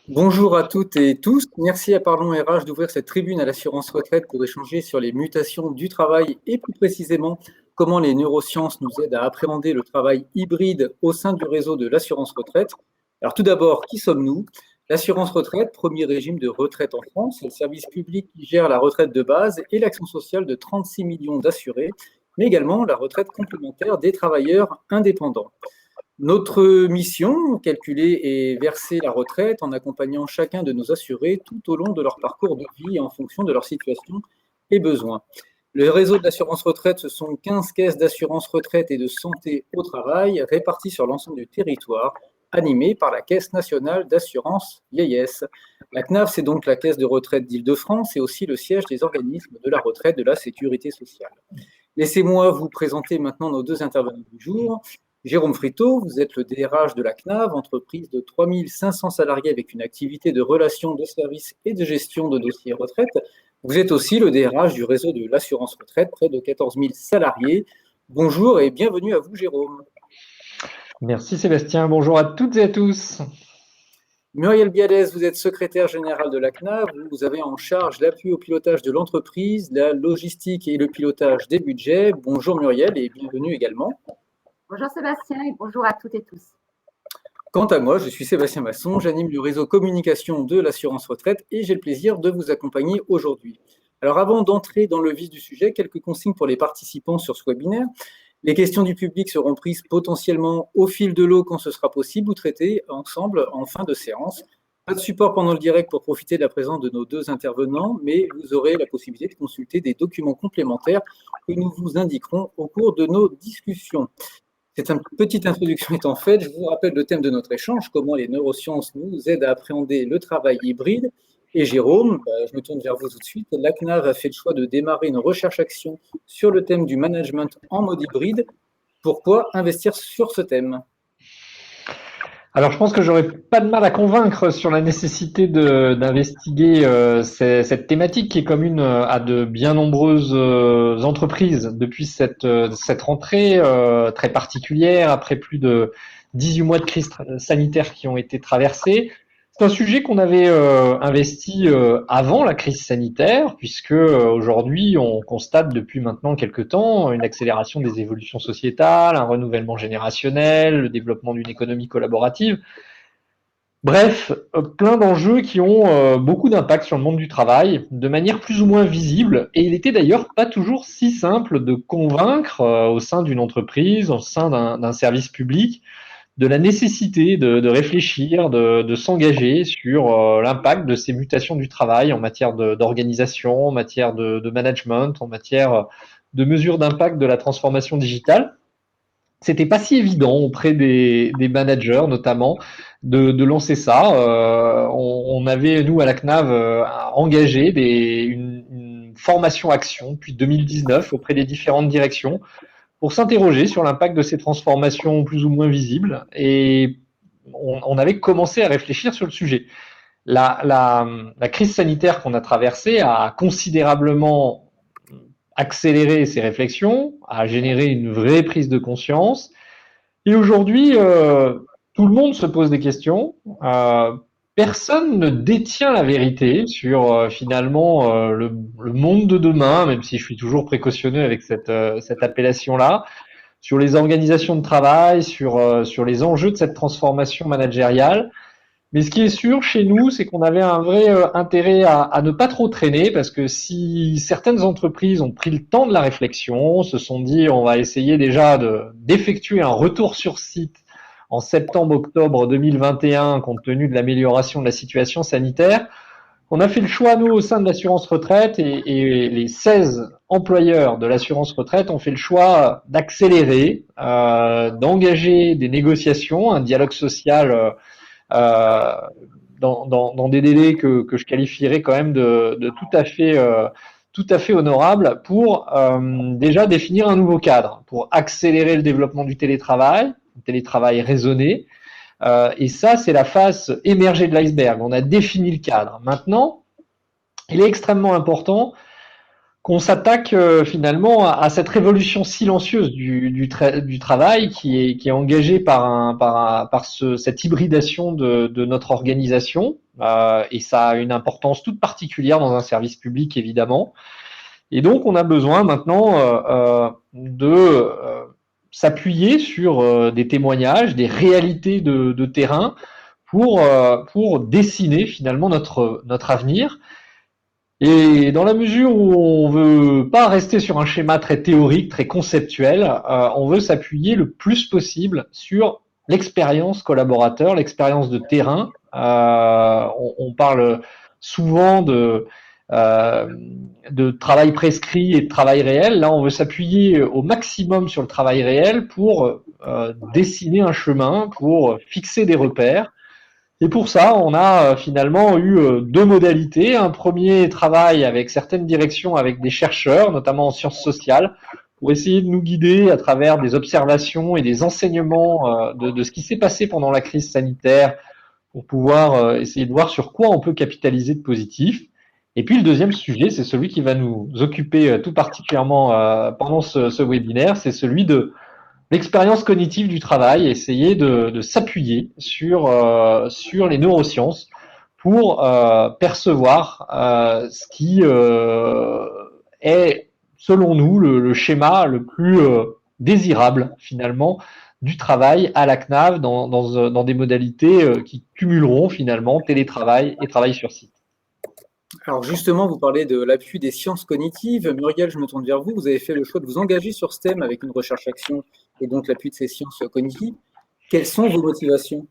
Bonjour à toutes et tous. Merci à Parlons RH d'ouvrir cette tribune à l'assurance retraite pour échanger sur les mutations du travail et plus précisément comment les neurosciences nous aident à appréhender le travail hybride au sein du réseau de l'assurance retraite. Alors tout d'abord, qui sommes-nous? L'assurance retraite, premier régime de retraite en France, c'est le service public qui gère la retraite de base et l'action sociale de 36 millions d'assurés, mais également la retraite complémentaire des travailleurs indépendants. Notre mission, calculer et verser la retraite en accompagnant chacun de nos assurés tout au long de leur parcours de vie en fonction de leur situation et besoins. Le réseau de l'assurance retraite, ce sont 15 caisses d'assurance retraite et de santé au travail réparties sur l'ensemble du territoire, animées par la Caisse nationale d'assurance vieillesse. La CNAV, c'est donc la Caisse de retraite d'Île-de-France et aussi le siège des organismes de la retraite de la sécurité sociale. Laissez-moi vous présenter maintenant nos deux intervenants du jour. Jérôme Friteau, vous êtes le DRH de la CNAV, entreprise de 3500 salariés avec une activité de relations, de services et de gestion de dossiers retraite. Vous êtes aussi le DRH du réseau de l'assurance retraite, près de 14 000 salariés. Bonjour et bienvenue à vous, Jérôme. Merci Sébastien, bonjour à toutes et à tous. Muriel Bialès, vous êtes secrétaire générale de la CNAV. Vous avez en charge l'appui au pilotage de l'entreprise, la logistique et le pilotage des budgets. Bonjour Muriel et bienvenue également. Bonjour Sébastien et bonjour à toutes et tous. Quant à moi, je suis Sébastien Masson, j'anime le réseau communication de l'assurance retraite et j'ai le plaisir de vous accompagner aujourd'hui. Alors avant d'entrer dans le vif du sujet, quelques consignes pour les participants sur ce webinaire. Les questions du public seront prises potentiellement au fil de l'eau quand ce sera possible ou traitées ensemble en fin de séance. Pas de support pendant le direct pour profiter de la présence de nos deux intervenants, mais vous aurez la possibilité de consulter des documents complémentaires que nous vous indiquerons au cours de nos discussions. Cette petite introduction étant faite, je vous rappelle le thème de notre échange, comment les neurosciences nous aident à appréhender le travail hybride. Et Jérôme, je me tourne vers vous tout de suite. La CNAV a fait le choix de démarrer une recherche-action sur le thème du management en mode hybride. Pourquoi investir sur ce thème? Alors je pense que j'aurais pas de mal à convaincre sur la nécessité d'investiguer cette thématique qui est commune à de bien nombreuses entreprises depuis cette rentrée très particulière après plus de 18 mois de crise sanitaire qui ont été traversés. C'est un sujet qu'on avait investi avant la crise sanitaire, puisque aujourd'hui on constate depuis maintenant quelques temps une accélération des évolutions sociétales, un renouvellement générationnel, le développement d'une économie collaborative. Bref, plein d'enjeux qui ont beaucoup d'impact sur le monde du travail, de manière plus ou moins visible. Et il était d'ailleurs pas toujours si simple de convaincre au sein d'une entreprise, au sein d'un service public, de la nécessité de réfléchir, de s'engager sur l'impact de ces mutations du travail en matière d'organisation, en matière de management, en matière de mesures d'impact de la transformation digitale. C'était pas si évident auprès des managers notamment de lancer ça. On avait, nous, à la CNAV, engagé une formation action depuis 2019 auprès des différentes directions pour s'interroger sur l'impact de ces transformations plus ou moins visibles, et on avait commencé à réfléchir sur le sujet. La crise sanitaire qu'on a traversée a considérablement accéléré ces réflexions, a généré une vraie prise de conscience, et aujourd'hui, tout le monde se pose des questions. Personne ne détient la vérité sur finalement le monde de demain, même si je suis toujours précautionneux avec cette appellation-là, sur les organisations de travail, sur les enjeux de cette transformation managériale. Mais ce qui est sûr chez nous, c'est qu'on avait un vrai intérêt à ne pas trop traîner, parce que si certaines entreprises ont pris le temps de la réflexion, se sont dit on va essayer déjà d'effectuer un retour sur site en septembre-octobre 2021 compte tenu de l'amélioration de la situation sanitaire, on a fait le choix, nous, au sein de l'assurance retraite, et les 16 employeurs de l'assurance retraite ont fait le choix d'accélérer, d'engager des négociations, un dialogue social euh, dans des délais que je qualifierais quand même de tout à fait honorables pour déjà définir un nouveau cadre, pour accélérer le développement du télétravail, un télétravail raisonné. Et ça, c'est la face émergée de l'iceberg. On a défini le cadre. Maintenant, il est extrêmement important qu'on s'attaque finalement à cette révolution silencieuse du travail qui est engagée par cette hybridation de notre organisation. Et ça a une importance toute particulière dans un service public, évidemment. Et donc, on a besoin maintenant de s'appuyer sur des témoignages, des réalités de terrain pour dessiner finalement notre avenir. Et dans la mesure où on veut pas rester sur un schéma très théorique, très conceptuel, on veut s'appuyer le plus possible sur l'expérience collaborateur, l'expérience de terrain. On parle souvent de travail prescrit et de travail réel. Là, on veut s'appuyer au maximum sur le travail réel pour dessiner un chemin, pour fixer des repères. Et pour ça, on a finalement eu deux modalités. Un premier travail avec certaines directions, avec des chercheurs, notamment en sciences sociales, pour essayer de nous guider à travers des observations et des enseignements de ce qui s'est passé pendant la crise sanitaire, pour pouvoir essayer de voir sur quoi on peut capitaliser de positif. Et puis le deuxième sujet, c'est celui qui va nous occuper tout particulièrement pendant ce webinaire, c'est celui de l'expérience cognitive du travail, essayer de s'appuyer sur les neurosciences pour percevoir ce qui est, selon nous, le schéma le plus désirable, finalement, du travail à la CNAV dans des modalités qui cumuleront, finalement, télétravail et travail sur site. Alors justement, vous parlez de l'appui des sciences cognitives. Muriel, je me tourne vers vous. Vous avez fait le choix de vous engager sur ce thème avec une recherche-action et donc l'appui de ces sciences cognitives. Quelles sont vos motivations?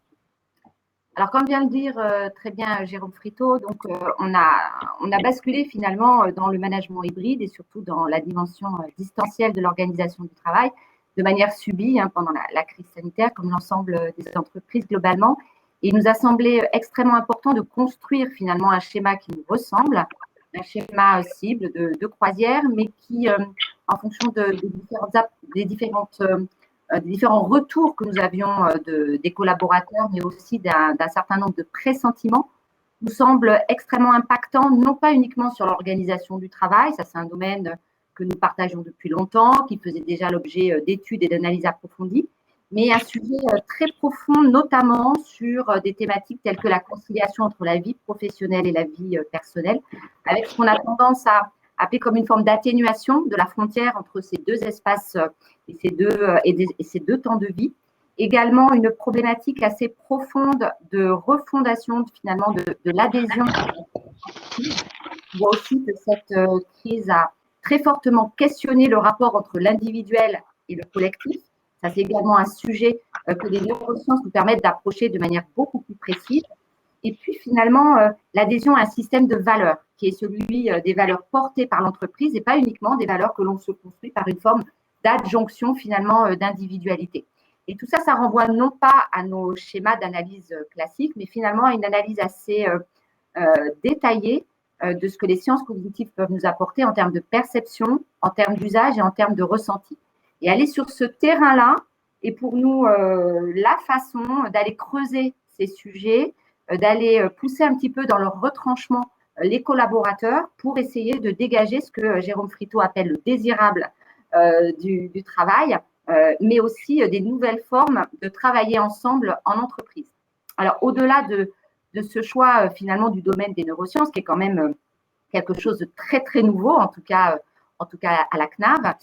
Alors, comme vient de dire très bien Jérôme Friteau, donc, on a basculé finalement dans le management hybride et surtout dans la dimension distancielle de l'organisation du travail de manière subie pendant la crise sanitaire, comme l'ensemble des entreprises globalement. Et il nous a semblé extrêmement important de construire finalement un schéma qui nous ressemble, un schéma cible de croisière, mais qui, en fonction des différents retours que nous avions des collaborateurs, mais aussi d'un certain nombre de pressentiments, nous semble extrêmement impactant, non pas uniquement sur l'organisation du travail, ça c'est un domaine que nous partageons depuis longtemps, qui faisait déjà l'objet d'études et d'analyses approfondies, mais un sujet très profond, notamment sur des thématiques telles que la conciliation entre la vie professionnelle et la vie personnelle, avec ce qu'on a tendance à appeler comme une forme d'atténuation de la frontière entre ces deux espaces et ces deux temps de vie. Également, une problématique assez profonde de refondation finalement de l'adhésion. On voit aussi que cette crise a très fortement questionné le rapport entre l'individuel et le collectif. Ça, c'est également un sujet que les neurosciences nous permettent d'approcher de manière beaucoup plus précise. Et puis, finalement, l'adhésion à un système de valeurs qui est celui des valeurs portées par l'entreprise et pas uniquement des valeurs que l'on se construit par une forme d'adjonction, finalement, d'individualité. Et tout ça, ça renvoie non pas à nos schémas d'analyse classiques, mais finalement à une analyse assez détaillée de ce que les sciences cognitives peuvent nous apporter en termes de perception, en termes d'usage et en termes de ressenti. Et aller sur ce terrain-là est pour nous la façon d'aller creuser ces sujets, d'aller pousser un petit peu dans leur retranchement les collaborateurs pour essayer de dégager ce que Jérôme Friteau appelle le désirable du travail, mais aussi des nouvelles formes de travailler ensemble en entreprise. Alors, au-delà de ce choix finalement du domaine des neurosciences, qui est quand même quelque chose de très, très nouveau, en tout cas à la CNAV,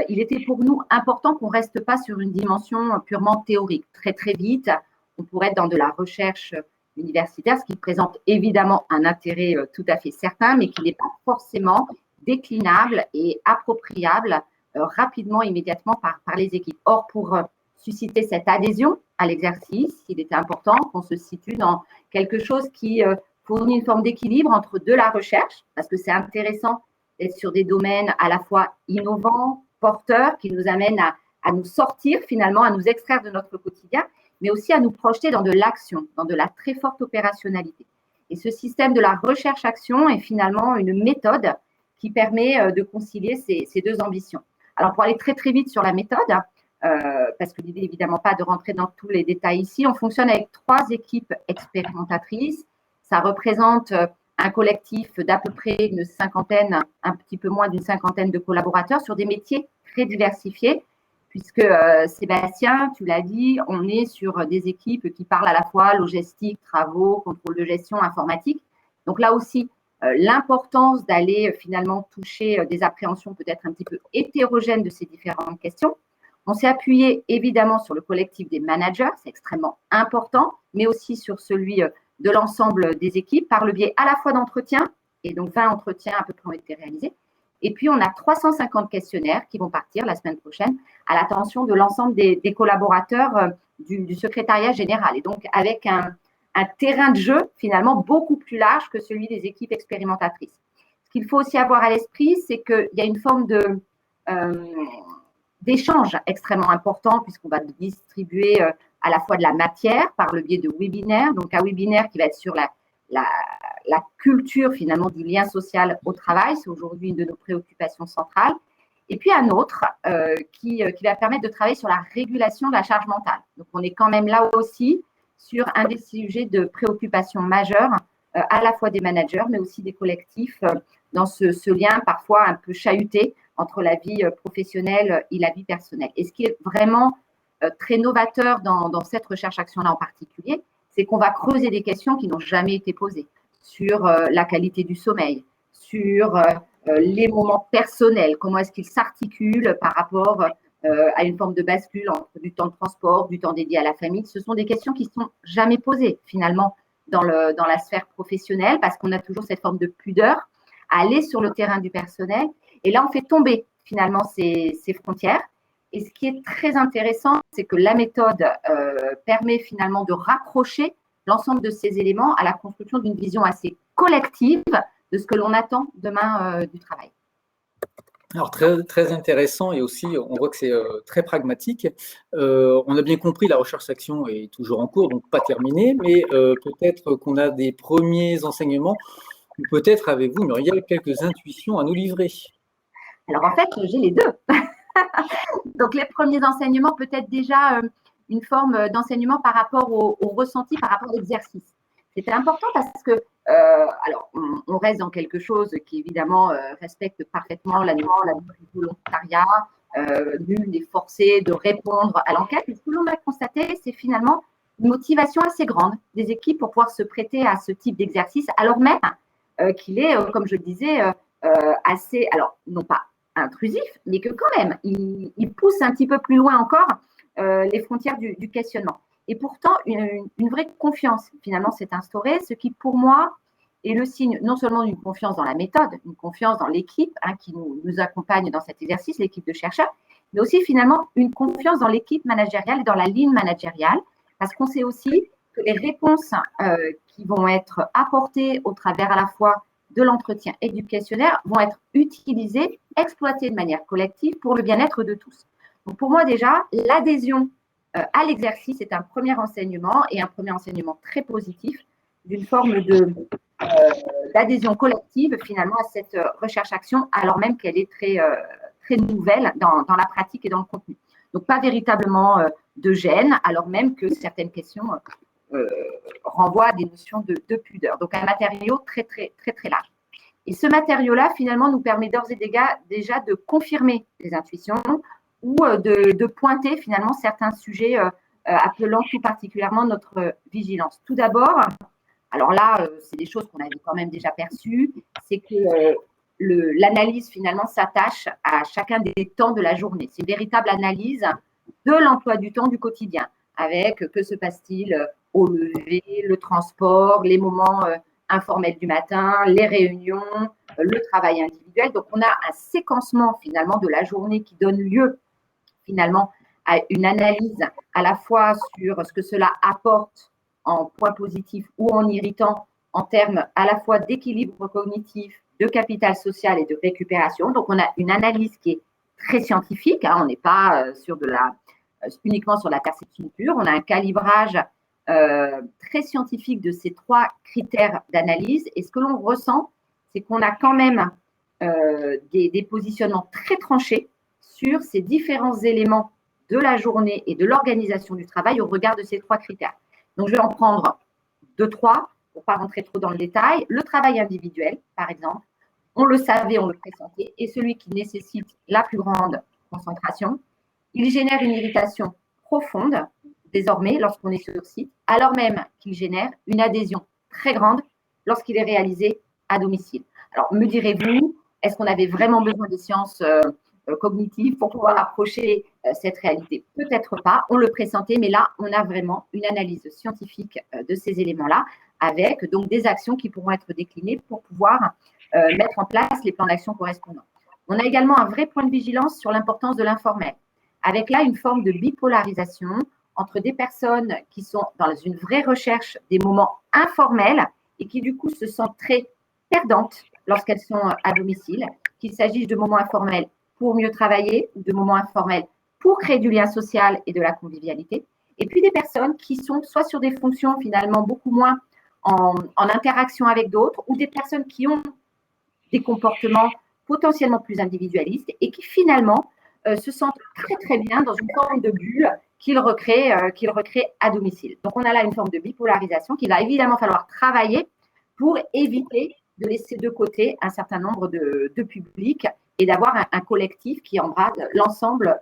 il était pour nous important qu'on ne reste pas sur une dimension purement théorique. Très, très vite, on pourrait être dans de la recherche universitaire, ce qui présente évidemment un intérêt tout à fait certain, mais qui n'est pas forcément déclinable et appropriable rapidement, immédiatement par les équipes. Or, pour susciter cette adhésion à l'exercice, il était important qu'on se situe dans quelque chose qui fournit une forme d'équilibre entre de la recherche, parce que c'est intéressant d'être sur des domaines à la fois innovants, porteurs, qui nous amènent à nous sortir finalement, à nous extraire de notre quotidien, mais aussi à nous projeter dans de l'action, dans de la très forte opérationnalité. Et ce système de la recherche-action est finalement une méthode qui permet de concilier ces deux ambitions. Alors, pour aller très, très vite sur la méthode, parce que l'idée, évidemment, pas de rentrer dans tous les détails ici, on fonctionne avec 3 équipes expérimentatrices. Ça représente un collectif d'à peu près une cinquantaine, un petit peu moins d'une cinquantaine de collaborateurs sur des métiers très diversifiés, puisque Sébastien, tu l'as dit, on est sur des équipes qui parlent à la fois logistique, travaux, contrôle de gestion, informatique. Donc là aussi, l'importance d'aller finalement toucher des appréhensions peut-être un petit peu hétérogènes de ces différentes questions. On s'est appuyé évidemment sur le collectif des managers, c'est extrêmement important, mais aussi sur celui de l'ensemble des équipes par le biais à la fois d'entretiens, et donc 20 entretiens à peu près ont été réalisés. Et puis, on a 350 questionnaires qui vont partir la semaine prochaine à l'attention de l'ensemble des collaborateurs du secrétariat général. Et donc, avec un terrain de jeu finalement beaucoup plus large que celui des équipes expérimentatrices. Ce qu'il faut aussi avoir à l'esprit, c'est qu'il y a une forme d'échange extrêmement important puisqu'on va distribuer à la fois de la matière par le biais de webinaires, donc un webinaire qui va être sur la culture finalement du lien social au travail, c'est aujourd'hui une de nos préoccupations centrales, et puis un autre qui va permettre de travailler sur la régulation de la charge mentale. Donc on est quand même là aussi sur un des sujets de préoccupation majeure, à la fois des managers, mais aussi des collectifs, dans ce lien parfois un peu chahuté entre la vie professionnelle et la vie personnelle. Et ce qui est vraiment très novateur dans cette recherche-action-là en particulier, c'est qu'on va creuser des questions qui n'ont jamais été posées sur la qualité du sommeil, sur les moments personnels, comment est-ce qu'ils s'articulent par rapport à une forme de bascule entre du temps de transport, du temps dédié à la famille. Ce sont des questions qui ne sont jamais posées finalement dans la sphère professionnelle parce qu'on a toujours cette forme de pudeur à aller sur le terrain du personnel. Et là, on fait tomber finalement ces frontières. Et ce qui est très intéressant, c'est que la méthode permet finalement de raccrocher l'ensemble de ces éléments à la construction d'une vision assez collective de ce que l'on attend demain du travail. Alors, très, très intéressant et aussi, on voit que c'est très pragmatique. On a bien compris, la recherche-action est toujours en cours, donc pas terminée, mais peut-être qu'on a des premiers enseignements, ou peut-être avez-vous, Muriel, quelques intuitions à nous livrer? Alors, en fait, j'ai les deux. Donc, les premiers enseignements, peut-être déjà une forme d'enseignement par rapport au ressenti, par rapport à l'exercice. C'était important parce que, alors, on reste dans quelque chose qui, évidemment, respecte parfaitement la notion du volontariat. Nul n'est forcé de répondre à l'enquête. Mais ce que l'on a constaté, c'est finalement une motivation assez grande des équipes pour pouvoir se prêter à ce type d'exercice, alors même qu'il est, comme je le disais, assez, alors, non pas intrusif, mais que quand même, il pousse un petit peu plus loin encore les frontières du questionnement. Et pourtant, une vraie confiance, finalement, s'est instaurée, ce qui, pour moi, est le signe non seulement d'une confiance dans la méthode, une confiance dans l'équipe qui nous accompagne dans cet exercice, l'équipe de chercheurs, mais aussi, finalement, une confiance dans l'équipe managériale et dans la ligne managériale, parce qu'on sait aussi que les réponses qui vont être apportées au travers à la fois de l'entretien et du questionnaire vont être utilisées, exploitées de manière collective pour le bien-être de tous. Donc, pour moi, déjà, l'adhésion à l'exercice est un premier enseignement et un premier enseignement très positif d'une forme d'adhésion collective finalement à cette recherche-action alors même qu'elle est très nouvelle dans la pratique et dans le contenu. Donc, pas véritablement de gêne alors même que certaines questions renvoient à des notions de pudeur. Donc, un matériau très large. Et ce matériau-là, finalement, nous permet d'ores et déjà de confirmer les intuitions ou de pointer finalement certains sujets appelant tout particulièrement notre vigilance. Tout d'abord, alors là, c'est des choses qu'on avait quand même déjà perçues, c'est que l'analyse finalement s'attache à chacun des temps de la journée. C'est une véritable analyse de l'emploi du temps du quotidien, avec que se passe-t-il au lever, le transport, les moments informels du matin, les réunions, le travail individuel. Donc, on a un séquencement finalement de la journée qui donne lieu finalement à une analyse à la fois sur ce que cela apporte en points positifs ou en irritants en termes à la fois d'équilibre cognitif, de capital social et de récupération. Donc, on a une analyse qui est très scientifique. On n'est pas uniquement sur la perception pure. On a un calibrage très scientifique de ces trois critères d'analyse. Et ce que l'on ressent, c'est qu'on a quand même des positionnements très tranchés sur ces différents éléments de la journée et de l'organisation du travail au regard de ces trois critères. Donc, je vais en prendre 2, 3. pour ne pas rentrer trop dans le détail, le travail individuel, par exemple, on le savait, on le pressentait, et celui qui nécessite la plus grande concentration, il génère une irritation profonde, désormais, lorsqu'on est sur site, alors même qu'il génère une adhésion très grande lorsqu'il est réalisé à domicile. Alors, me direz-vous, est-ce qu'on avait vraiment besoin des sciences cognitives pour pouvoir approcher cette réalité? Peut-être pas, on le pressentait, mais là, on a vraiment une analyse scientifique de ces éléments-là, avec donc des actions qui pourront être déclinées pour pouvoir mettre en place les plans d'action correspondants. On a également un vrai point de vigilance sur l'importance de l'informel, avec là une forme de bipolarisation entre des personnes qui sont dans une vraie recherche des moments informels et qui du coup se sentent très perdantes lorsqu'elles sont à domicile, qu'il s'agisse de moments informels pour mieux travailler ou de moments informels pour créer du lien social et de la convivialité, et puis des personnes qui sont soit sur des fonctions finalement beaucoup moins en interaction avec d'autres, ou des personnes qui ont des comportements potentiellement plus individualistes et qui finalement se sentent très très bien dans une forme de bulle qu'ils recréent à domicile. Donc on a là une forme de bipolarisation qu'il va évidemment falloir travailler pour éviter de laisser de côté un certain nombre de publics et d'avoir un collectif qui embrase l'ensemble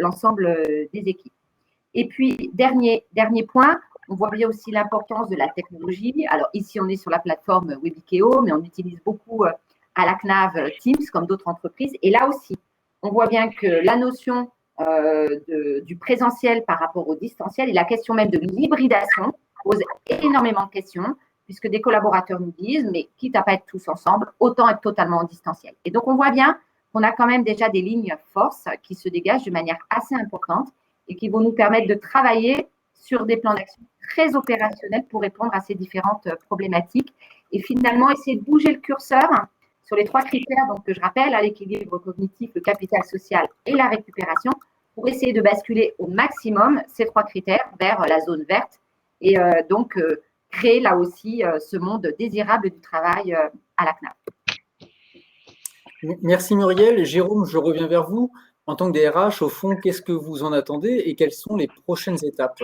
des équipes. Et puis, dernier point, on voit bien aussi l'importance de la technologie. Alors ici, on est sur la plateforme Webikeo, mais on utilise beaucoup à la CNAV Teams, comme d'autres entreprises. Et là aussi, on voit bien que la notion du présentiel par rapport au distanciel et la question même de l'hybridation pose énormément de questions, puisque des collaborateurs nous disent, mais quitte à pas être tous ensemble, autant être totalement en distanciel. Et donc, on voit bien qu'on a quand même déjà des lignes forces qui se dégagent de manière assez importante et qui vont nous permettre de travailler sur des plans d'action très opérationnels pour répondre à ces différentes problématiques et finalement essayer de bouger le curseur sur les 3 critères donc, que je rappelle, l'équilibre cognitif, le capital social et la récupération, pour essayer de basculer au maximum ces 3 critères vers la zone verte et donc créer là aussi ce monde désirable du travail à la CNAV. Merci Muriel. Jérôme, je reviens vers vous. En tant que DRH, au fond, qu'est-ce que vous en attendez et quelles sont les prochaines étapes?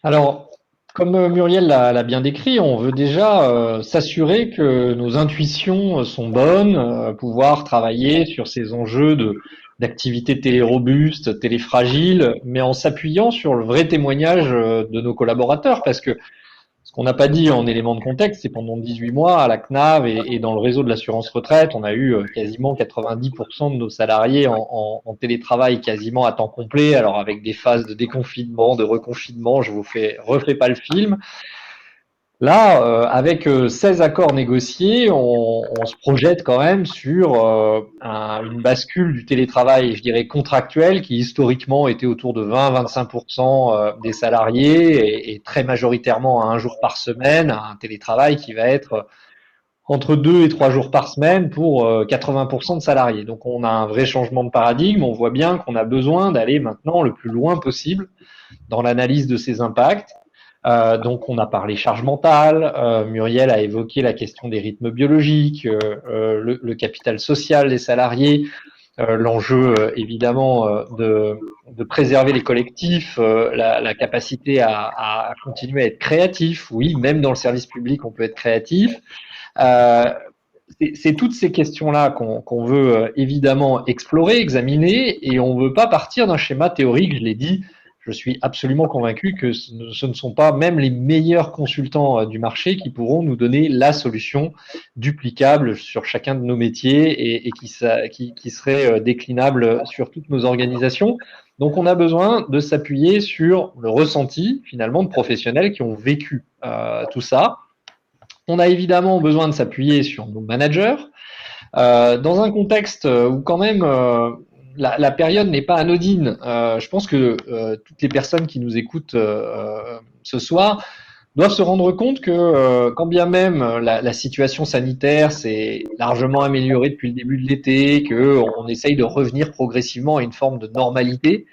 Alors, comme Muriel l'a bien décrit, on veut déjà s'assurer que nos intuitions sont bonnes, pouvoir travailler sur ces enjeux d'activités télérobustes, téléfragiles, mais en s'appuyant sur le vrai témoignage de nos collaborateurs, parce que ce qu'on n'a pas dit en élément de contexte, c'est pendant 18 mois à la CNAV et dans le réseau de l'assurance retraite, on a eu quasiment 90% de nos salariés en télétravail quasiment à temps complet, alors avec des phases de déconfinement, de reconfinement, je vous refais pas le film. Là, avec 16 accords négociés, on se projette quand même sur une bascule du télétravail, je dirais, contractuel, qui historiquement était autour de 20-25% des salariés et très majoritairement à 1 jour par semaine, à un télétravail qui va être entre 2 et 3 jours par semaine pour 80% de salariés. Donc on a un vrai changement de paradigme, on voit bien qu'on a besoin d'aller maintenant le plus loin possible dans l'analyse de ces impacts. Donc on a parlé charge mentale, Muriel a évoqué la question des rythmes biologiques, le capital social des salariés, l'enjeu évidemment de préserver les collectifs, la capacité à continuer à être créatif. Oui, même dans le service public, on peut être créatif. C'est toutes ces questions-là qu'on veut évidemment explorer, examiner, et on ne veut pas partir d'un schéma théorique, je l'ai dit. Je suis absolument convaincu que ce ne sont pas même les meilleurs consultants du marché qui pourront nous donner la solution duplicable sur chacun de nos métiers et qui serait déclinable sur toutes nos organisations. Donc, on a besoin de s'appuyer sur le ressenti, finalement, de professionnels qui ont vécu tout ça. On a évidemment besoin de s'appuyer sur nos managers. Dans un contexte où quand même la période n'est pas anodine, je pense que toutes les personnes qui nous écoutent ce soir doivent se rendre compte que quand bien même la situation sanitaire s'est largement améliorée depuis le début de l'été, qu'on essaye de revenir progressivement à une forme de normalité,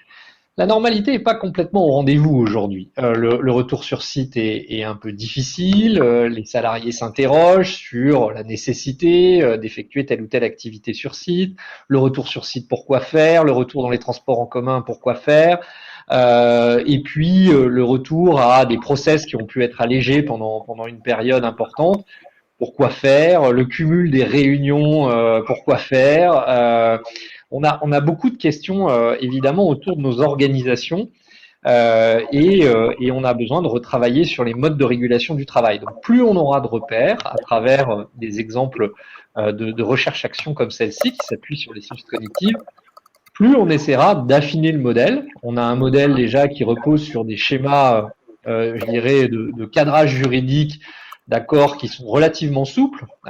la normalité n'est pas complètement au rendez-vous aujourd'hui. Le retour sur site est un peu difficile, les salariés s'interrogent sur la nécessité d'effectuer telle ou telle activité sur site, le retour sur site, pourquoi faire, le retour dans les transports en commun, pourquoi faire. Et puis le retour à des process qui ont pu être allégés pendant une période importante. Pourquoi faire? Le cumul des réunions, pourquoi faire? On a beaucoup de questions évidemment autour de nos organisations. Et on a besoin de retravailler sur les modes de régulation du travail. Donc plus on aura de repères à travers des exemples de recherche-action comme celle-ci qui s'appuie sur les sciences cognitives, plus on essaiera d'affiner le modèle. On a un modèle déjà qui repose sur des schémas, je dirais, de cadrage juridique, d'accords qui sont relativement souples. On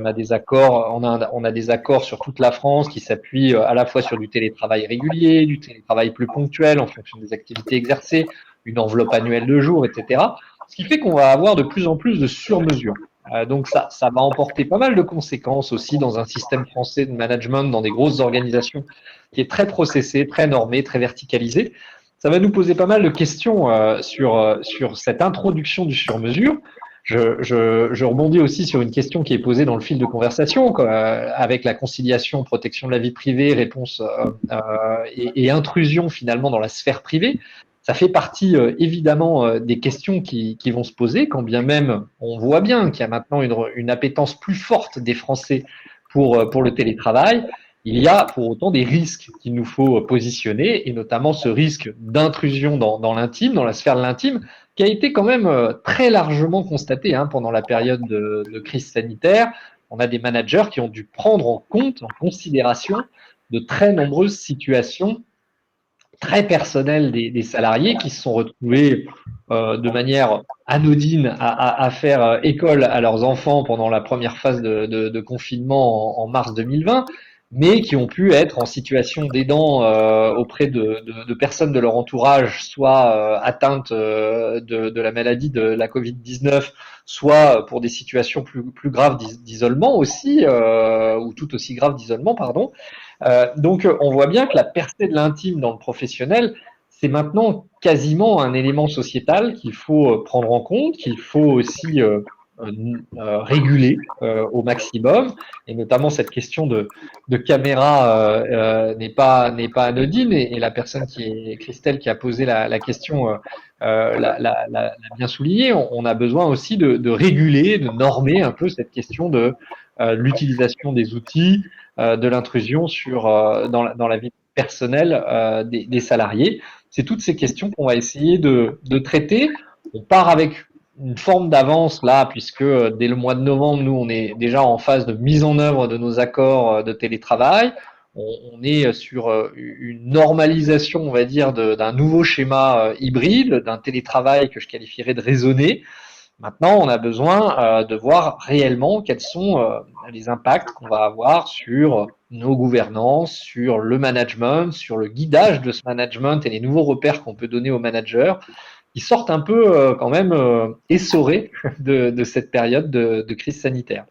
a des accords, on a des accords sur toute la France qui s'appuient à la fois sur du télétravail régulier, du télétravail plus ponctuel en fonction des activités exercées, une enveloppe annuelle de jours, etc. Ce qui fait qu'on va avoir de plus en plus de sur-mesures. Donc ça va emporter pas mal de conséquences aussi dans un système français de management, dans des grosses organisations qui est très processé, très normé, très verticalisé. Ça va nous poser pas mal de questions sur cette introduction du sur-mesure. Je rebondis aussi sur une question qui est posée dans le fil de conversation, avec la conciliation protection de la vie privée, réponse et intrusion finalement dans la sphère privée. Ça fait partie évidemment des questions qui vont se poser, quand bien même on voit bien qu'il y a maintenant une appétence plus forte des Français pour le télétravail. Il y a pour autant des risques qu'il nous faut positionner, et notamment ce risque d'intrusion dans l'intime, dans la sphère de l'intime, qui a été quand même très largement constaté pendant la période de crise sanitaire. On a des managers qui ont dû prendre en compte, en considération, de très nombreuses situations très personnelles des salariés qui se sont retrouvés de manière anodine à faire école à leurs enfants pendant la première phase de confinement en mars 2020, mais qui ont pu être en situation d'aidant auprès de personnes de leur entourage, soit atteintes de la maladie de la Covid-19, soit pour des situations plus graves d'isolement aussi, ou tout aussi graves d'isolement, pardon. Donc on voit bien que la percée de l'intime dans le professionnel, c'est maintenant quasiment un élément sociétal qu'il faut prendre en compte, qu'il faut aussi réguler au maximum, et notamment cette question de caméra n'est pas anodine, et la personne qui est Christelle qui a posé la question l'a bien souligné. On a besoin aussi de réguler, de normer un peu cette question de l'utilisation des outils, de l'intrusion dans la vie personnelle des salariés. C'est toutes ces questions qu'on va essayer de traiter. On part avec une forme d'avance là, puisque dès le mois de novembre, nous, on est déjà en phase de mise en œuvre de nos accords de télétravail. On est sur une normalisation, on va dire, d'un nouveau schéma hybride, d'un télétravail que je qualifierais de raisonné. Maintenant, on a besoin de voir réellement quels sont les impacts qu'on va avoir sur nos gouvernances, sur le management, sur le guidage de ce management et les nouveaux repères qu'on peut donner aux managers, qui sortent un peu quand même essorés de cette période de crise sanitaire.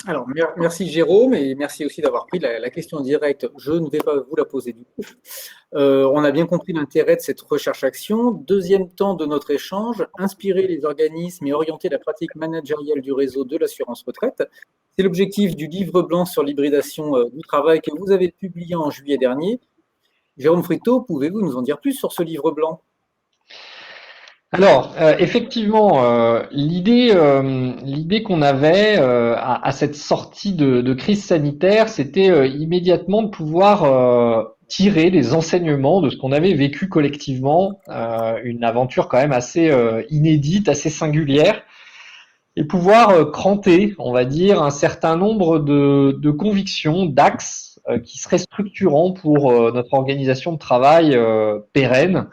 Alors, merci Jérôme, et merci aussi d'avoir pris la question directe. Je ne vais pas vous la poser du coup. On a bien compris l'intérêt de cette recherche-action. Deuxième temps de notre échange, inspirer les organismes et orienter la pratique managériale du réseau de l'assurance retraite. C'est l'objectif du livre blanc sur l'hybridation du travail que vous avez publié en juillet dernier. Jérôme Friteau, pouvez-vous nous en dire plus sur ce livre blanc ? Alors, effectivement, l'idée qu'on avait à cette sortie de crise sanitaire, c'était immédiatement de pouvoir tirer les enseignements de ce qu'on avait vécu collectivement, une aventure quand même assez inédite, assez singulière, et pouvoir cranter, on va dire, un certain nombre de convictions, d'axes qui seraient structurants pour notre organisation de travail pérenne.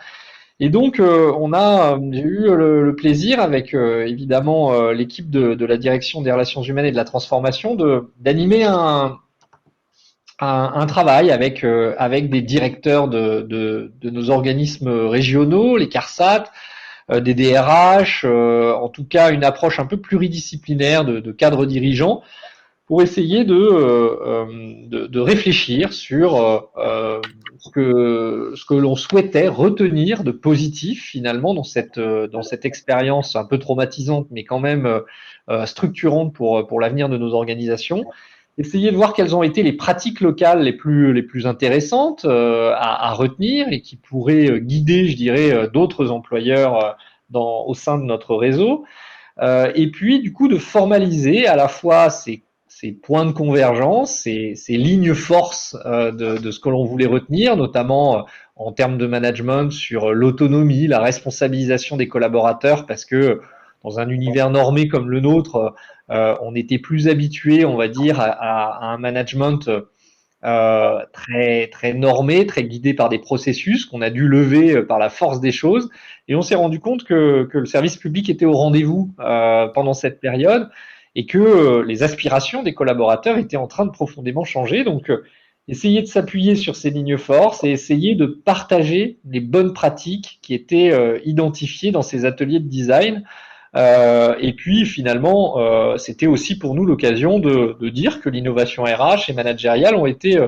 Et donc, j'ai eu le plaisir, avec évidemment l'équipe de la direction des relations humaines et de la transformation, d'animer un travail avec des directeurs de nos organismes régionaux, les CARSAT, des DRH, en tout cas une approche un peu pluridisciplinaire de cadres dirigeants, pour essayer de réfléchir sur ce que l'on souhaitait retenir de positif finalement dans cette expérience un peu traumatisante, mais quand même structurante pour l'avenir de nos organisations, essayer de voir quelles ont été les pratiques locales les plus intéressantes à retenir et qui pourraient guider, je dirais, d'autres employeurs au sein de notre réseau. Et puis, du coup, de formaliser à la fois ces points de convergence, ces lignes forces de ce que l'on voulait retenir, notamment en termes de management sur l'autonomie, la responsabilisation des collaborateurs, parce que dans un univers normé comme le nôtre, on était plus habitué, on va dire, à un management très, très normé, très guidé par des processus qu'on a dû lever par la force des choses. Et on s'est rendu compte que le service public était au rendez-vous pendant cette période et que les aspirations des collaborateurs étaient en train de profondément changer. Donc, essayer de s'appuyer sur ces lignes forces et essayer de partager les bonnes pratiques qui étaient identifiées dans ces ateliers de design. Et puis finalement, c'était aussi pour nous l'occasion de dire que l'innovation RH et managériale ont été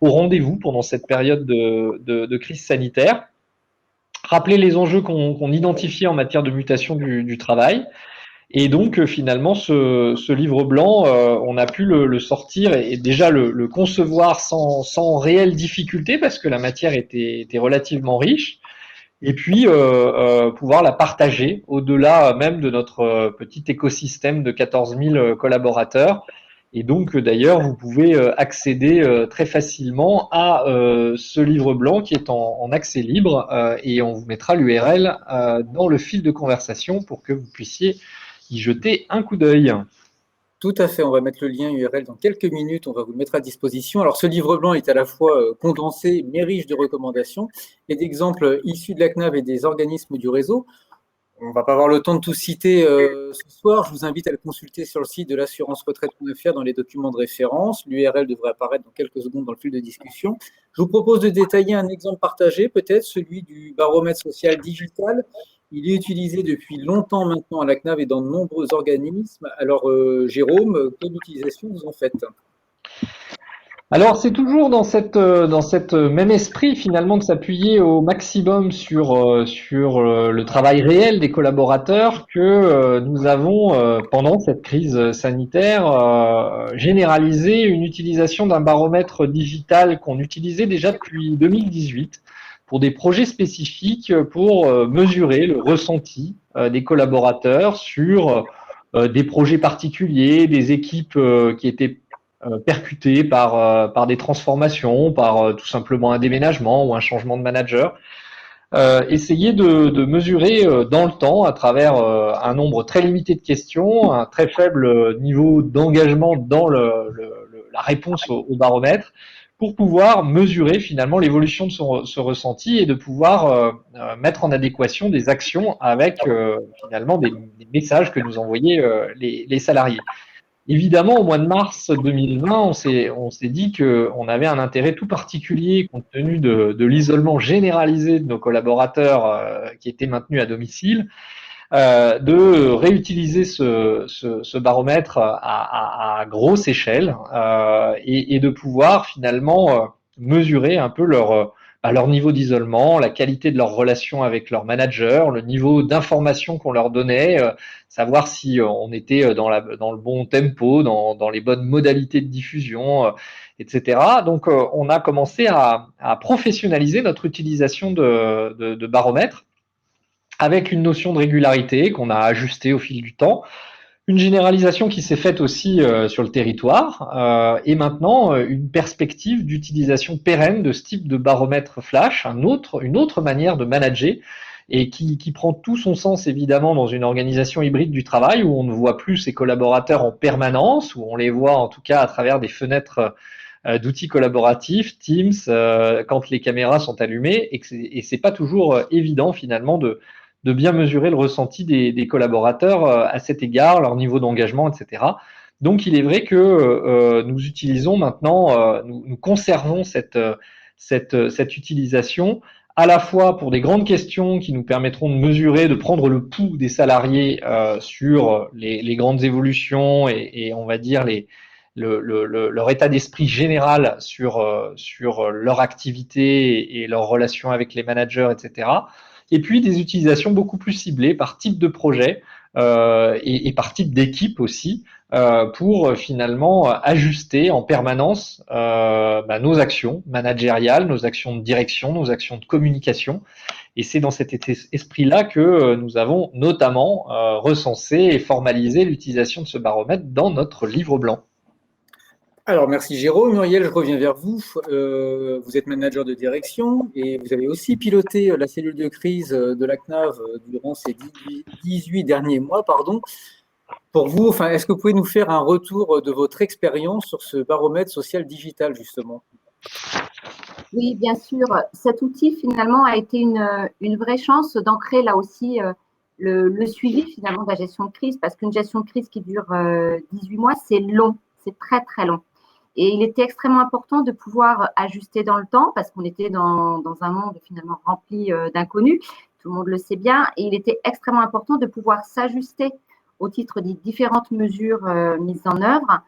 au rendez-vous pendant cette période de crise sanitaire. Rappeler les enjeux qu'on identifiait en matière de mutation du travail. Et donc finalement, ce livre blanc, on a pu le sortir et déjà le concevoir sans réelle difficulté parce que la matière était relativement riche. Et puis pouvoir la partager au-delà même de notre petit écosystème de 14 000 collaborateurs. Et donc d'ailleurs, vous pouvez accéder très facilement à ce livre blanc qui est en accès libre et on vous mettra l'URL dans le fil de conversation pour que vous puissiez y jeter un coup d'œil. Tout à fait, on va mettre le lien URL dans quelques minutes, on va vous le mettre à disposition. Alors ce livre blanc est à la fois condensé mais riche de recommandations et d'exemples issus de la CNAV et des organismes du réseau. On ne va pas avoir le temps de tout citer ce soir, je vous invite à le consulter sur le site de l'assurance-retraite.fr dans les documents de référence. L'URL devrait apparaître dans quelques secondes dans le fil de discussion. Je vous propose de détailler un exemple partagé, peut-être celui du baromètre social digital. Il est utilisé depuis longtemps maintenant à la CNAV et dans de nombreux organismes. Alors, Jérôme, quelle utilisation vous en faites? Alors, c'est toujours dans cette même esprit finalement de s'appuyer au maximum sur le travail réel des collaborateurs que nous avons pendant cette crise sanitaire généralisé une utilisation d'un baromètre digital qu'on utilisait déjà depuis 2018 pour des projets spécifiques pour mesurer le ressenti des collaborateurs sur des projets particuliers, des équipes qui étaient percuté par des transformations, par tout simplement un déménagement ou un changement de manager. Essayer de mesurer dans le temps, à travers un nombre très limité de questions, un très faible niveau d'engagement dans la réponse au baromètre, pour pouvoir mesurer finalement l'évolution de ce ressenti et de pouvoir mettre en adéquation des actions avec finalement des messages que nous envoyaient les salariés. Évidemment, au mois de mars 2020, on s'est dit qu'on avait un intérêt tout particulier, compte tenu de l'isolement généralisé de nos collaborateurs qui étaient maintenus à domicile, de réutiliser ce baromètre à grosse échelle et de pouvoir finalement mesurer un peu leur niveau d'isolement, la qualité de leur relation avec leur manager, le niveau d'information qu'on leur donnait, savoir si on était dans le bon tempo, dans les bonnes modalités de diffusion, etc. Donc on a commencé à professionnaliser notre utilisation de baromètres avec une notion de régularité qu'on a ajustée au fil du temps, une généralisation qui s'est faite aussi sur le territoire et maintenant une perspective d'utilisation pérenne de ce type de baromètre flash, une autre manière de manager et qui prend tout son sens évidemment dans une organisation hybride du travail où on ne voit plus ses collaborateurs en permanence, où on les voit en tout cas à travers des fenêtres d'outils collaboratifs, Teams, quand les caméras sont allumées et c'est pas toujours évident finalement de bien mesurer le ressenti des collaborateurs à cet égard, leur niveau d'engagement, etc. Donc, il est vrai que nous utilisons maintenant, nous conservons cette utilisation à la fois pour des grandes questions qui nous permettront de mesurer, de prendre le pouls des salariés sur les grandes évolutions et on va dire leur état d'esprit général sur leur activité et leur relation avec les managers, etc. Et puis des utilisations beaucoup plus ciblées par type de projet et par type d'équipe aussi, pour finalement ajuster en permanence nos actions managériales, nos actions de direction, nos actions de communication. Et c'est dans cet esprit-là que nous avons notamment recensé et formalisé l'utilisation de ce baromètre dans notre livre blanc. Alors, merci Jérôme. Muriel, je reviens vers vous. Vous êtes manager de direction et vous avez aussi piloté la cellule de crise de la CNAV durant ces 18 derniers mois. Pour vous, est-ce que vous pouvez nous faire un retour de votre expérience sur ce baromètre social digital, justement? Oui, bien sûr. Cet outil, finalement, a été une vraie chance d'ancrer là aussi le suivi, finalement, de la gestion de crise, parce qu'une gestion de crise qui dure 18 mois, c'est long, c'est très, très long. Et il était extrêmement important de pouvoir ajuster dans le temps, parce qu'on était dans un monde finalement rempli d'inconnus, tout le monde le sait bien, et il était extrêmement important de pouvoir s'ajuster au titre des différentes mesures mises en œuvre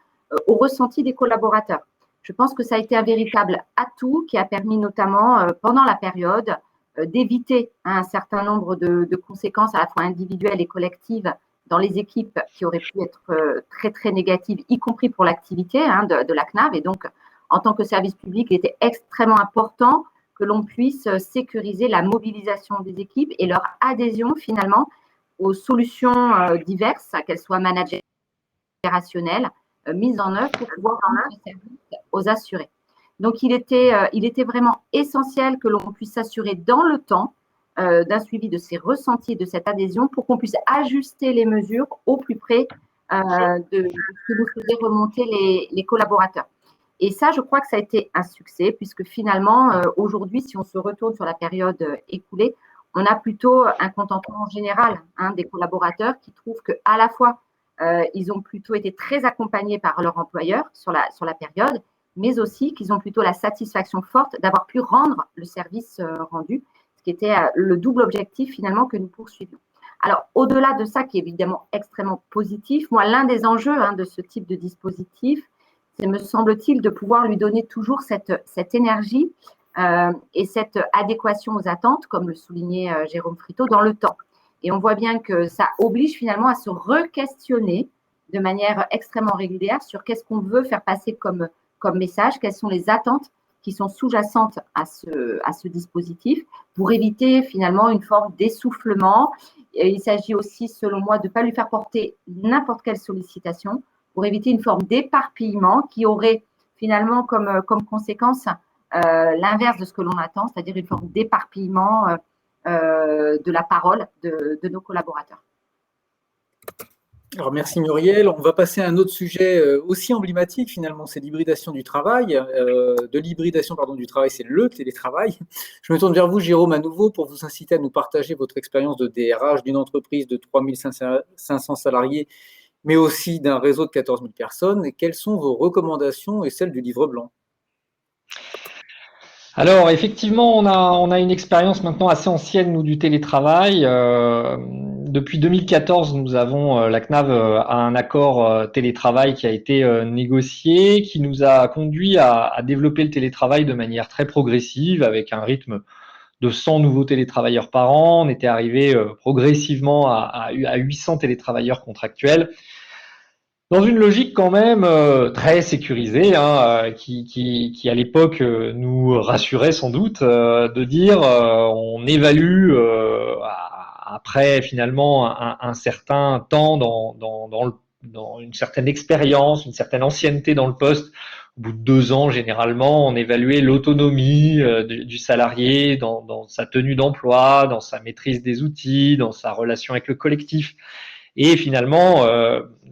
au ressenti des collaborateurs. Je pense que ça a été un véritable atout qui a permis notamment pendant la période d'éviter un certain nombre de conséquences à la fois individuelles et collectives dans les équipes qui auraient pu être très, très négatives, y compris pour l'activité de la CNAV. Et donc, en tant que service public, il était extrêmement important que l'on puisse sécuriser la mobilisation des équipes et leur adhésion finalement aux solutions diverses, qu'elles soient managériales, opérationnelles, mises en œuvre pour pouvoir rendre ce service aux assurés. Donc, il était vraiment essentiel que l'on puisse s'assurer dans le temps d'un suivi de ces ressentis, de cette adhésion, pour qu'on puisse ajuster les mesures au plus près de ce que nous faisaient remonter les collaborateurs. Et ça, je crois que ça a été un succès, puisque finalement, aujourd'hui, si on se retourne sur la période écoulée, on a plutôt un contentement général des collaborateurs qui trouvent qu'à la fois, ils ont plutôt été très accompagnés par leur employeur sur la période, mais aussi qu'ils ont plutôt la satisfaction forte d'avoir pu rendre le service rendu, ce qui était le double objectif finalement que nous poursuivions. Alors, au-delà de ça, qui est évidemment extrêmement positif, moi, l'un des enjeux de ce type de dispositif, c'est, me semble-t-il, de pouvoir lui donner toujours cette énergie et cette adéquation aux attentes, comme le soulignait Jérôme Friteau, dans le temps. Et on voit bien que ça oblige finalement à se re-questionner de manière extrêmement régulière sur qu'est-ce qu'on veut faire passer comme message, quelles sont les attentes qui sont sous-jacentes à ce dispositif pour éviter finalement une forme d'essoufflement. Et il s'agit aussi, selon moi, de ne pas lui faire porter n'importe quelle sollicitation pour éviter une forme d'éparpillement qui aurait finalement comme conséquence l'inverse de ce que l'on attend, c'est-à-dire une forme d'éparpillement de la parole de nos collaborateurs. Alors, merci Muriel. On va passer à un autre sujet aussi emblématique finalement, c'est l'hybridation du travail. De l'hybridation du travail, c'est le télétravail. Je me tourne vers vous, Jérôme, à nouveau, pour vous inciter à nous partager votre expérience de DRH d'une entreprise de 3500 salariés, mais aussi d'un réseau de 14 000 personnes. Et quelles sont vos recommandations et celles du livre blanc? Alors effectivement, on a une expérience maintenant assez ancienne, nous, du télétravail. Depuis 2014, nous avons, la CNAV a un accord télétravail qui a été négocié, qui nous a conduit à développer le télétravail de manière très progressive, avec un rythme de 100 nouveaux télétravailleurs par an. On était arrivé progressivement à 800 télétravailleurs contractuels, dans une logique quand même très sécurisée, qui à l'époque nous rassurait sans doute, de dire on évalue après finalement un certain temps dans une certaine expérience, une certaine ancienneté dans le poste. Au bout de 2 ans, généralement, on évaluait l'autonomie du salarié dans sa tenue d'emploi, dans sa maîtrise des outils, dans sa relation avec le collectif. Et finalement,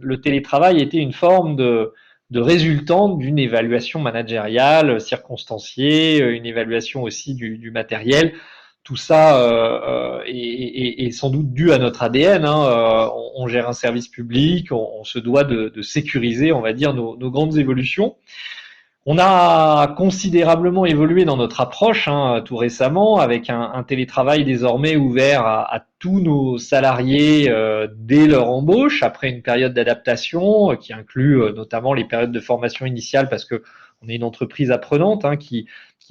le télétravail était une forme de résultante d'une évaluation managériale circonstanciée, une évaluation aussi du matériel. Tout ça est sans doute dû à notre ADN. On gère un service public, on se doit de sécuriser, on va dire, nos grandes évolutions. On a considérablement évolué dans notre approche tout récemment, avec un télétravail désormais ouvert à tous nos salariés dès leur embauche, après une période d'adaptation qui inclut notamment les périodes de formation initiale, parce que on est une entreprise apprenante qui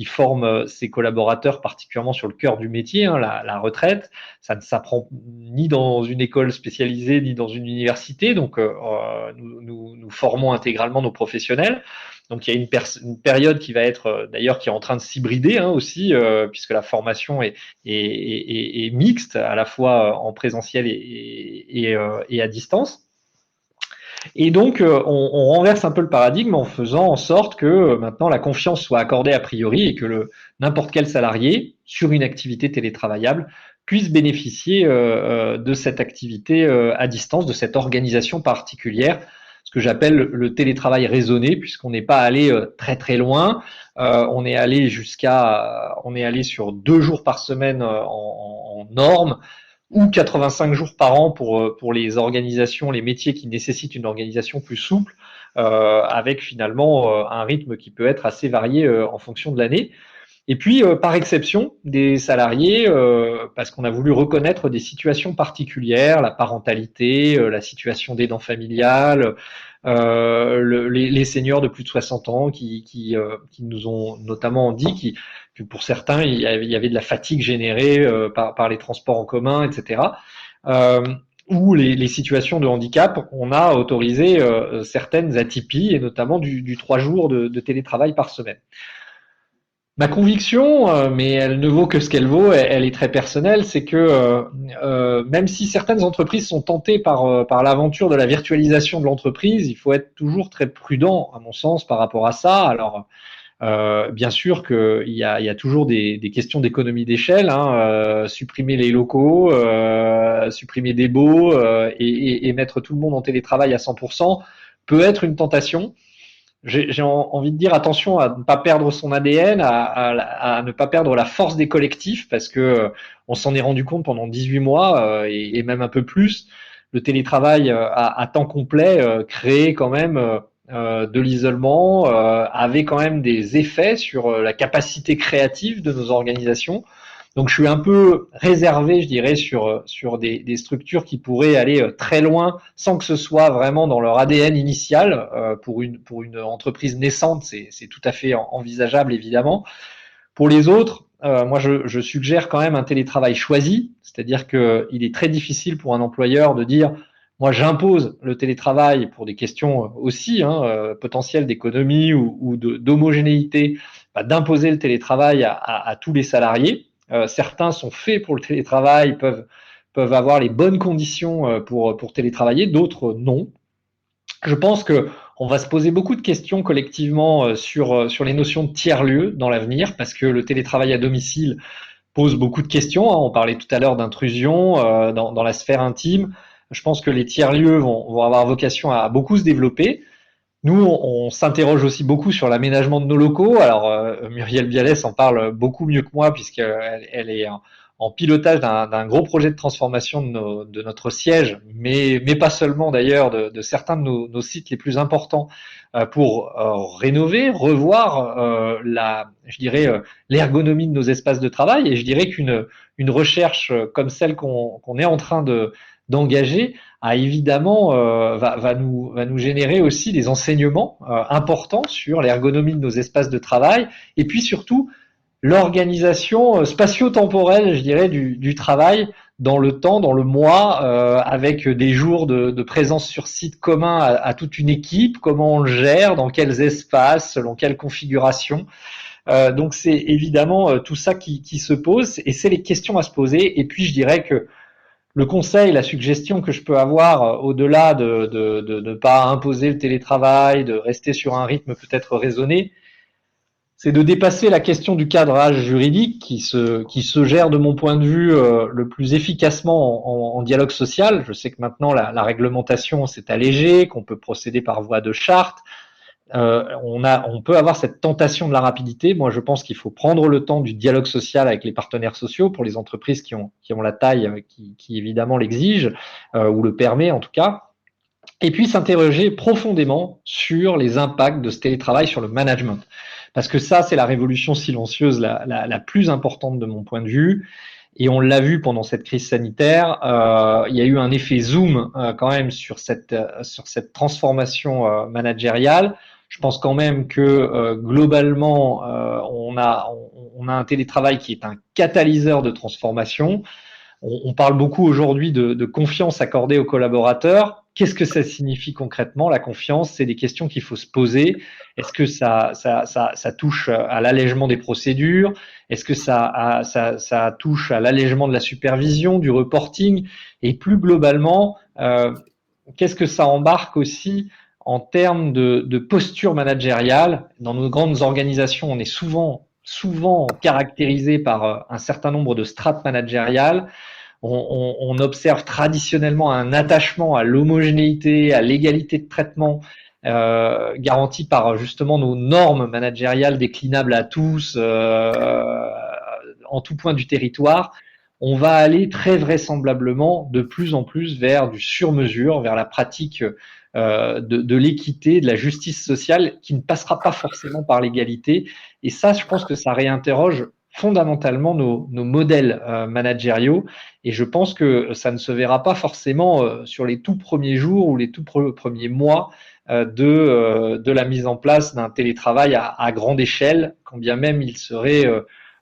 forme ses collaborateurs particulièrement sur le cœur du métier, la retraite. Ça ne s'apprend ni dans une école spécialisée, ni dans une université. Donc, nous formons intégralement nos professionnels. Donc, il y a une période qui va être, d'ailleurs, qui est en train de s'hybrider aussi, puisque la formation est mixte, à la fois en présentiel et à distance. Et donc, on renverse un peu le paradigme en faisant en sorte que maintenant la confiance soit accordée a priori et que n'importe quel salarié sur une activité télétravaillable puisse bénéficier de cette activité à distance, de cette organisation particulière, ce que j'appelle le télétravail raisonné, puisqu'on n'est pas allé très très loin. On est allé sur 2 jours par semaine en norme, ou 85 jours par an pour les organisations, les métiers qui nécessitent une organisation plus souple, avec finalement un rythme qui peut être assez varié en fonction de l'année. Et puis, par exception, des salariés, parce qu'on a voulu reconnaître des situations particulières, la parentalité, la situation d'aidant familial, les seniors de plus de 60 ans qui nous ont notamment dit que pour certains, il y avait de la fatigue générée par les transports en commun, etc. Ou les situations de handicap, on a autorisé certaines atypies, et notamment du 3 jours de télétravail par semaine. Ma conviction, mais elle ne vaut que ce qu'elle vaut, elle est très personnelle, c'est que même si certaines entreprises sont tentées par l'aventure de la virtualisation de l'entreprise, il faut être toujours très prudent, à mon sens, par rapport à ça. Alors, bien sûr qu'il y a toujours des questions d'économie d'échelle, supprimer les locaux, supprimer des baux et mettre tout le monde en télétravail à 100% peut être une tentation. J'ai envie de dire attention à ne pas perdre son ADN, à ne pas perdre la force des collectifs, parce que on s'en est rendu compte pendant 18 mois et même un peu plus. Le télétravail à temps complet créait quand même de l'isolement, avait quand même des effets sur la capacité créative de nos organisations. Donc je suis un peu réservé, je dirais, sur des structures qui pourraient aller très loin sans que ce soit vraiment dans leur ADN initial. Pour une entreprise naissante, c'est tout à fait envisageable, évidemment. Pour les autres, moi je suggère quand même un télétravail choisi, c'est-à-dire qu'il est très difficile pour un employeur de dire moi j'impose le télétravail pour des questions aussi potentielles d'économie ou d'homogénéité, d'imposer le télétravail à tous les salariés. Certains sont faits pour le télétravail, peuvent avoir les bonnes conditions pour télétravailler, d'autres non. Je pense qu'on va se poser beaucoup de questions collectivement sur les notions de tiers-lieux dans l'avenir, parce que le télétravail à domicile pose beaucoup de questions. On parlait tout à l'heure d'intrusion dans la sphère intime. Je pense que les tiers-lieux vont avoir vocation à beaucoup se développer. Nous, on s'interroge aussi beaucoup sur l'aménagement de nos locaux. Alors, Muriel Bialès en parle beaucoup mieux que moi, puisqu'elle est en pilotage d'un gros projet de transformation de notre siège, mais pas seulement d'ailleurs, de certains de nos sites les plus importants, pour rénover, revoir l'ergonomie de nos espaces de travail. Et je dirais qu'une recherche comme celle qu'on est en train d'engager évidemment va nous générer aussi des enseignements importants sur l'ergonomie de nos espaces de travail, et puis surtout l'organisation spatio-temporelle, je dirais, du travail dans le temps, dans le mois, avec des jours de présence sur site commun à toute une équipe, comment on le gère, dans quels espaces, selon quelle configuration. Donc c'est évidemment tout ça qui se pose, et c'est les questions à se poser. Et puis je dirais que le conseil, la suggestion que je peux avoir, au-delà de ne pas imposer le télétravail, de rester sur un rythme peut-être raisonné, c'est de dépasser la question du cadrage juridique qui se gère de mon point de vue le plus efficacement en dialogue social. Je sais que maintenant la réglementation s'est allégée, qu'on peut procéder par voie de charte. On peut avoir cette tentation de la rapidité. Moi, je pense qu'il faut prendre le temps du dialogue social avec les partenaires sociaux pour les entreprises qui ont la taille qui évidemment l'exige ou le permet en tout cas. Et puis s'interroger profondément sur les impacts de ce télétravail sur le management. Parce que ça, c'est la révolution silencieuse la plus importante de mon point de vue. Et on l'a vu pendant cette crise sanitaire, il y a eu un effet zoom quand même sur cette transformation managériale Je pense quand même que globalement, on a un télétravail qui est un catalyseur de transformation. On parle beaucoup aujourd'hui de confiance accordée aux collaborateurs. Qu'est-ce que ça signifie concrètement, la confiance? C'est des questions qu'il faut se poser. Est-ce que ça touche à l'allègement des procédures? Est-ce que ça touche à l'allègement de la supervision, du reporting? Et plus globalement, qu'est-ce que ça embarque aussi en termes de posture managériale? Dans nos grandes organisations, on est souvent caractérisé par un certain nombre de strates managériales. On observe traditionnellement un attachement à l'homogénéité, à l'égalité de traitement, garantie par justement nos normes managériales déclinables à tous, en tout point du territoire. On va aller très vraisemblablement de plus en plus vers du sur-mesure, vers la pratique de l'équité, de la justice sociale, qui ne passera pas forcément par l'égalité. Et ça, je pense que ça réinterroge fondamentalement nos modèles managériaux. Et je pense que ça ne se verra pas forcément sur les tout premiers jours ou les tout premiers mois de la mise en place d'un télétravail à grande échelle, quand bien même il serait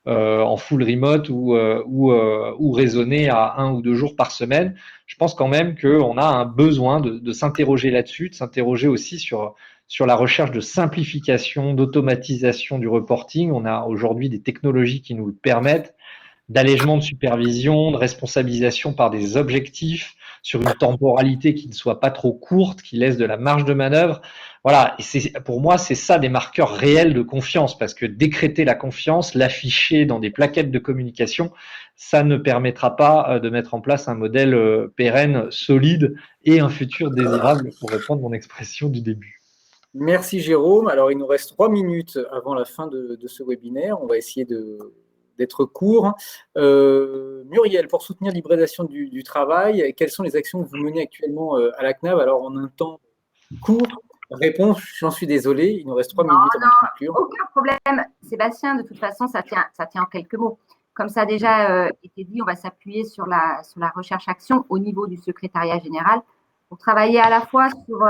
en full remote ou raisonné à 1 ou 2 jours par semaine. Je pense quand même qu'on a un besoin de s'interroger là-dessus, de s'interroger aussi sur la recherche de simplification, d'automatisation du reporting. On a aujourd'hui des technologies qui nous le permettent, d'allègement de supervision, de responsabilisation par des objectifs, sur une temporalité qui ne soit pas trop courte, qui laisse de la marge de manœuvre. Voilà, et pour moi, c'est ça des marqueurs réels de confiance, parce que décréter la confiance, l'afficher dans des plaquettes de communication, ça ne permettra pas de mettre en place un modèle pérenne, solide et un futur désirable, pour reprendre mon expression du début. Merci Jérôme. Alors, il nous reste 3 minutes avant la fin de ce webinaire. On va essayer d'être court. Muriel, pour soutenir l'hybridation du travail, quelles sont les actions que vous menez actuellement à la CNAV? Alors, en un temps court, réponse, j'en suis désolé, il nous reste 3 minutes avant de conclure. Aucun problème, Sébastien, de toute façon, ça tient en quelques mots. Comme ça a déjà été dit, on va s'appuyer sur la recherche-action au niveau du secrétariat général pour travailler à la fois sur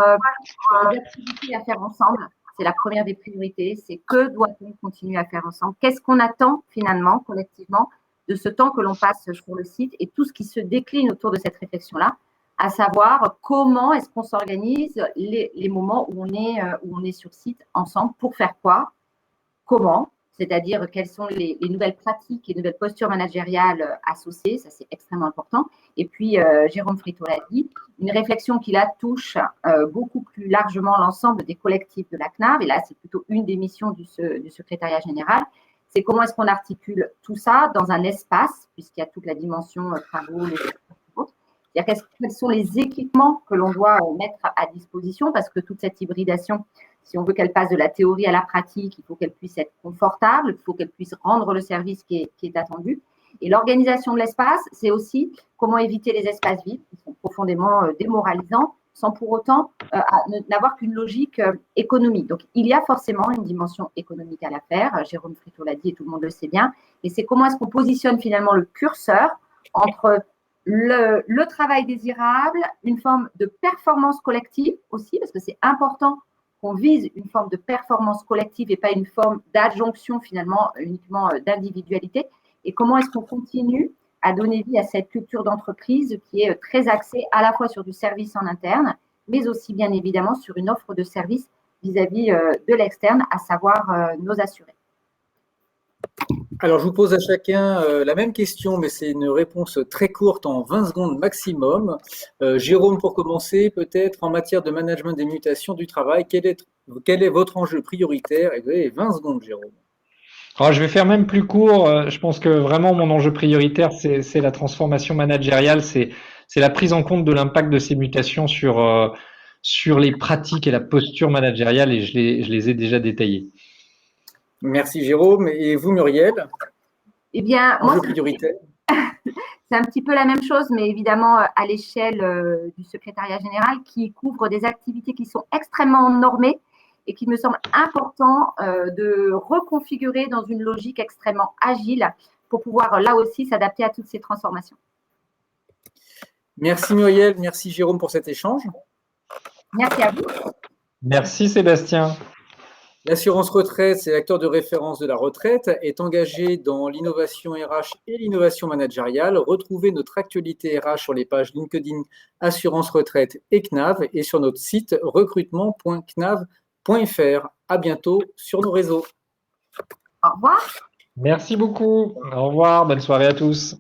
les activités à faire ensemble. C'est la première des priorités, c'est que doit-on continuer à faire ensemble? Qu'est-ce qu'on attend finalement, collectivement, de ce temps que l'on passe sur le site et tout ce qui se décline autour de cette réflexion-là, à savoir comment est-ce qu'on s'organise les moments où on est sur site ensemble, pour faire quoi, comment, c'est-à-dire quelles sont les nouvelles pratiques et nouvelles postures managériales associées, ça c'est extrêmement important. Et puis, Jérôme Friteau l'a dit, une réflexion qui la touche beaucoup plus largement l'ensemble des collectifs de la CNAV, et là c'est plutôt une des missions du secrétariat général, c'est comment est-ce qu'on articule tout ça dans un espace, puisqu'il y a toute la dimension travaux, les autres. C'est-à-dire quels sont les équipements que l'on doit mettre à disposition, parce que toute cette hybridation, si on veut qu'elle passe de la théorie à la pratique, il faut qu'elle puisse être confortable, il faut qu'elle puisse rendre le service qui est attendu. Et l'organisation de l'espace, c'est aussi comment éviter les espaces vides qui sont profondément démoralisants, sans pour autant n'avoir qu'une logique économique. Donc, il y a forcément une dimension économique à la faire. Jérôme Friteau l'a dit et tout le monde le sait bien. Et c'est comment est-ce qu'on positionne finalement le curseur entre le travail désirable, une forme de performance collective aussi, parce que c'est important qu'on vise une forme de performance collective et pas une forme d'adjonction finalement uniquement d'individualité. Et comment est-ce qu'on continue à donner vie à cette culture d'entreprise qui est très axée à la fois sur du service en interne, mais aussi bien évidemment sur une offre de service vis-à-vis de l'externe, à savoir nos assurés. Alors, je vous pose à chacun la même question, mais c'est une réponse très courte, en 20 secondes maximum. Jérôme, pour commencer, peut-être en matière de management des mutations du travail, quel est votre enjeu prioritaire? Et vous avez 20 secondes, Jérôme. Alors, je vais faire même plus court. Je pense que vraiment mon enjeu prioritaire, c'est la transformation managériale, c'est la prise en compte de l'impact de ces mutations sur les pratiques et la posture managériale, et je les ai déjà détaillées. Merci Jérôme. Et vous, Muriel? Eh bien, moi, prioritaire. C'est un petit peu la même chose, mais évidemment à l'échelle du secrétariat général, qui couvre des activités qui sont extrêmement normées et qu'il me semble important de reconfigurer dans une logique extrêmement agile pour pouvoir là aussi s'adapter à toutes ces transformations. Merci Muriel, merci Jérôme pour cet échange. Merci à vous. Merci Sébastien. L'assurance retraite, c'est l'acteur de référence de la retraite, est engagé dans l'innovation RH et l'innovation managériale. Retrouvez notre actualité RH sur les pages LinkedIn Assurance Retraite et CNAV et sur notre site recrutement.cnav.fr. À bientôt sur nos réseaux. Au revoir. Merci beaucoup. Au revoir. Bonne soirée à tous.